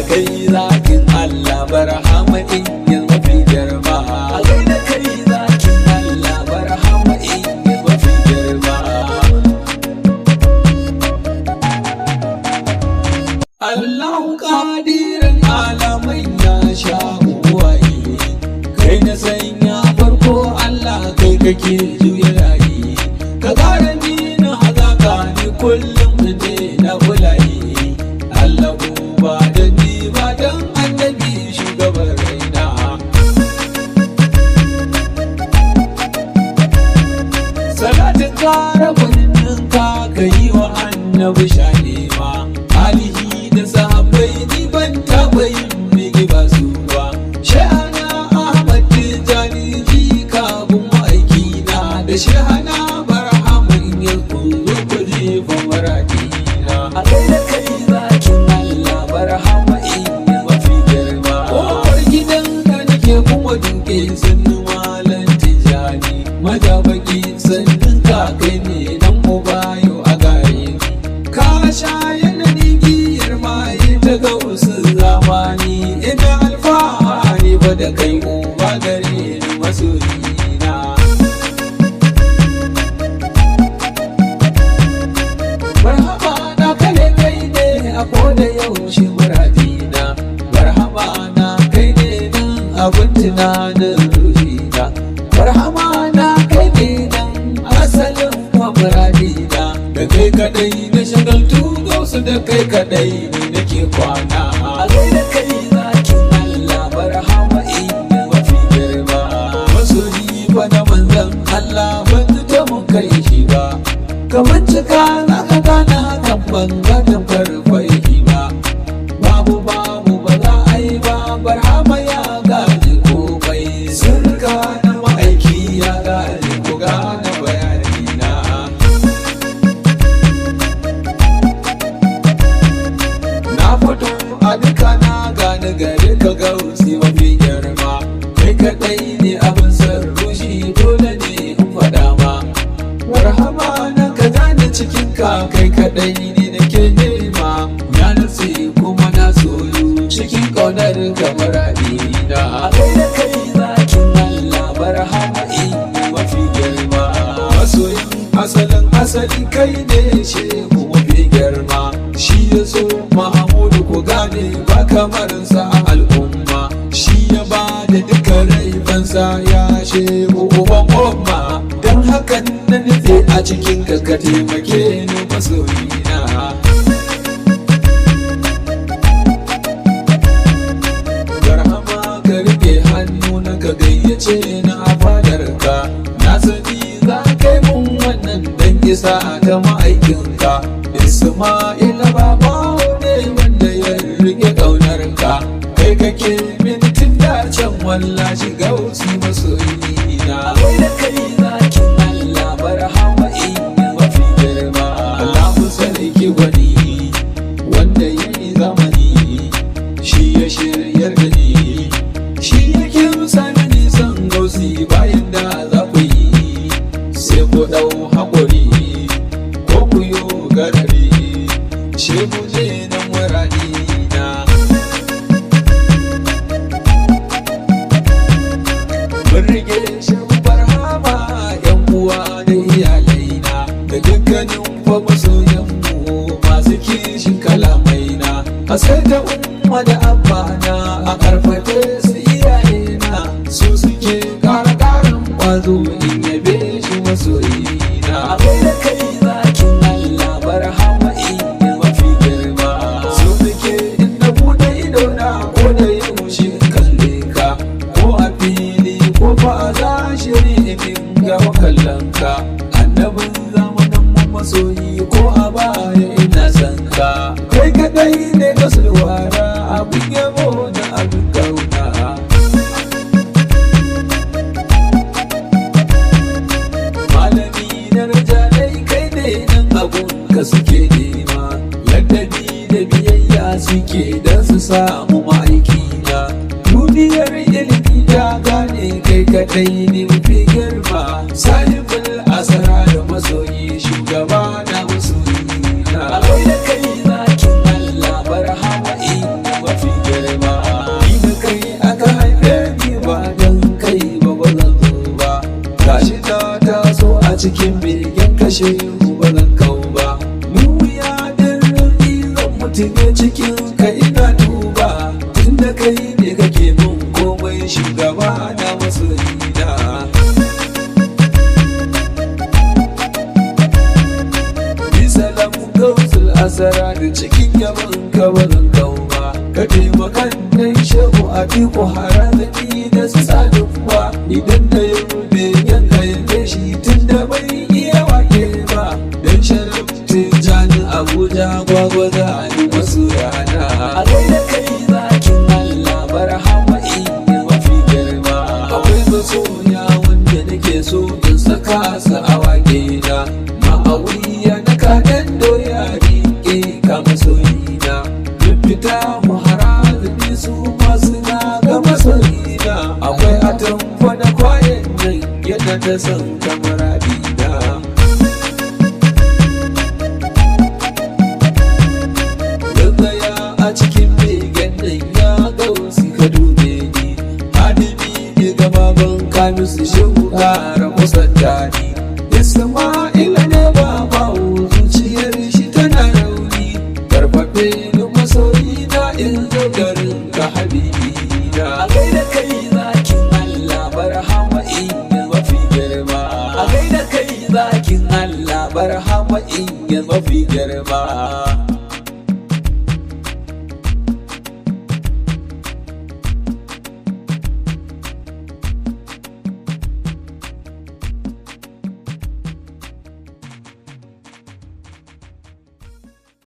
kai zakin Allah barhama in ya mafi girma. A gaida kai zakin Allah barhama in ya mafi girma. Allahu ƙadirin alamai ya sha uwaye, kai na sanya farko Allah kai kake juya rayi, ka ƙara ni na hazaka ni kullum ne na bulaye. Allah ba da ni ba don annabi shugaban raina. Salatin ƙara birnin ka yi wa annabi shanema, alihi da sahabbai ni ban taɓa yin bigi ba su ba. Shehana Ahmad Tijani jika bin ma'aikina da shehana barhaman ya kuzo kuje fa maradina. A gaida kai zakin Allah barhama in ya mafi girma. Kofar gidan da nake kuma duke sannu malam Tijani, majabaki sannin ka kai ne nan ubayo a gare ni. Ka sha yanayin giyar maye ta ga usul zamani, ina alfahari ba da kai uba gare ni masoyina. Barhama na kane kai ne a koda yaushe muradina, barhama na kai ne nan abin tunanin ruhina, barhama na kai ne nan asalin muradina. Da kai kadai na shagaltu gausu, da kai kadai ne nake kwana. A gaida kai zakin Allah barhama in ya mafi girma. Masoyi fa na manzan Allah ban ta mun kai shi ba, ka bincika za ka gane hakan ban ga tamfar ba. Babu ba za a yi ba, barhama ya gaji komai, sirka na ma'aiki ya gaji ku gane bayanina. Na fito a duka na gane gari ka gausi mafi girma, kai kadai ne abin sarrushi dole ne in faɗa ma. Barhama na ka gane cikin ka kai kadai ne nake nema, na nutse kuma na soyu cikin ƙaunar kamar adina. A gaida kai zakin Allah barhama in ya mafi girma. Masoyin asalin asali kai ne shehu mafi girma, shi ya so Mahamudu ku gane ba kamar sa a al'umma, shi ya ba da duka raifansa ya shehu uban umma. Don hakan na nufi a cikin ka taimake ni masoyina. Barhama ka rike hannu na ka gayyace na a fadarka, na sani za kai mun wannan dan isa ta ma'aikinka. Isma'ila baba ne wanda ya rike ƙaunarka, kai kake mintin dacen wallahi gausi masoyina. A gaida kai zakin Allah barhama in ya mafi girma. Allahu sarki gwani wanda ya yi zamani, shi ya shiryar da ni, shi ya kimsa da nisan gausi. Bayan da za ku yi sai ku ɗau haƙuri ko ku yi garari, shi mu je nan muradina. Mun rige shehu barhama yan uwa da iyalaina, da dukkanin fa masoyanmu masu kishin kalamaina. A sai da umma da abana a karfafe su iyayena, su suke ƙara ƙarin ƙwazo in yabe shi masoyina. A gaida kai zakin Allah barhama in ya mafi girma. So nake in na buɗe idona ko da yaushe kalle ka, ko a fili ko fa a zashiri in ga kallonka. Annabin zamanin mu masoyi ko a baya ina san ka, kai kadai ne ka sulwara abin yabo da abin kauna. Malami na rajalai kai ne nan abun ka suke nema, ladabi da biyayya suke don su samu ma'aikina. Duniyar ilimi ta gane kai kadai ne mafi girma, sahibul asara da masoyi shugaba na masoyi na. A gaida kai zakin Allah barhama in ya mafi kashe mu ba zan kau ba. Mu ya dan rufi zan mutu ne cikin ka ina duba, tunda kai ne kake mun komai shugaba na masoyina. Bisalam gausul asara da cikin yaban ka ba zan kau ba. Ka taimakan dai shehu a tiku harazaki da su sadin ba. Idan da yi rube yanka yanke shi tun da bai iya wake ba. Dan sharaftin jani Abuja gwagwada ni masu yana. A gaida kai zakin Allah barhama iya mafi girma. Akwai masoya wanda nake so in saka su a wake na. Ma'awiya na kaɗan doya riƙe ka masoyina. Fita mu harazumi su masu na ga masoyina. Akwai atamfa na kwayan nan yadda ta san kamar abina. Gaggaya a cikin begen nan ya gausi ka dube ni. Hadimi ne ga baban Kamisu shehu ƙara musanta ni. Isma'ila ne babawo zuciyar shi tana rauni. Karfafe ni masoyina in zo garin ka habibina. A gaida kai zakin Allah barhama iya mafi girma. A gaida kai zakin Allah barhama iya mafi girma.